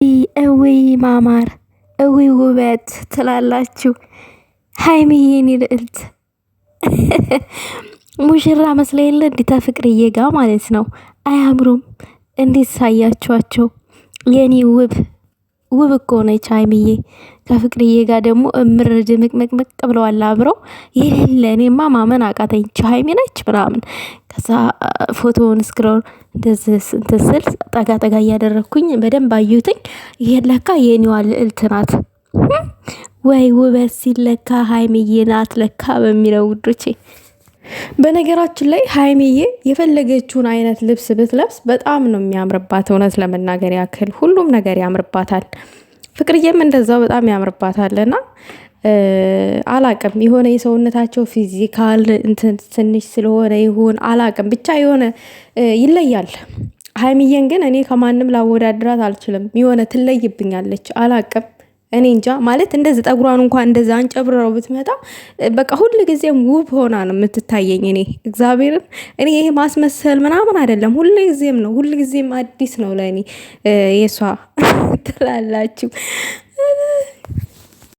እውይ ማማር እውይ ውበት ትላላችሁ። ሀይሚዬ የኔ ልዕልት ሙሽራ መስላ የለ እንዴት ፍቅርዬ ጋ ማለት ነው። አያምሩም? እንዴት ሳያችኋቸው? የኔ ውብ እኮ ነች ሀይሚዬ። ከፍቅርዬ ጋር ደግሞ እምር ድምቅምቅምቅ ብለዋል አብረው የሌለ። እኔማ ማመን አቃተኝ ሀይሚ ነች ምናምን። ከዛ ፎቶውን ስክሮል እንደዚህ እንትን ስል ጠጋ ጠጋ እያደረግኩኝ በደንብ አዩትኝ። ይሄን ለካ የኔዋ ልዕልት ናት። ወይ ውበት ሲለካ ሀይሚዬ ናት ለካ በሚለው ውዶቼ። በነገራችን ላይ ሀይሚዬ የፈለገችውን አይነት ልብስ ብትለብስ በጣም ነው የሚያምርባት። እውነት ለመናገር ያክል ሁሉም ነገር ያምርባታል። ፍቅርዬም እንደዛው በጣም ያምርባታልና አላቅም የሆነ የሰውነታቸው ፊዚካል እንትን ትንሽ ስለሆነ ይሁን አላቅም ብቻ የሆነ ይለያል። ሀይሚዬን ግን እኔ ከማንም ላወዳድራት አልችልም። የሆነ ትለይብኛለች አላቅም። እኔ እንጃ ማለት እንደዚህ ጠጉሯን እንኳን እንደዛ አንጨብረው ብትመጣ በቃ ሁል ጊዜም ውብ ሆና ነው የምትታየኝ። እኔ እግዚአብሔርን እኔ ይሄ ማስመሰል ምናምን አይደለም፣ ሁል ጊዜም ነው፣ ሁል ጊዜም አዲስ ነው ለእኔ የሷ ትላላችሁ።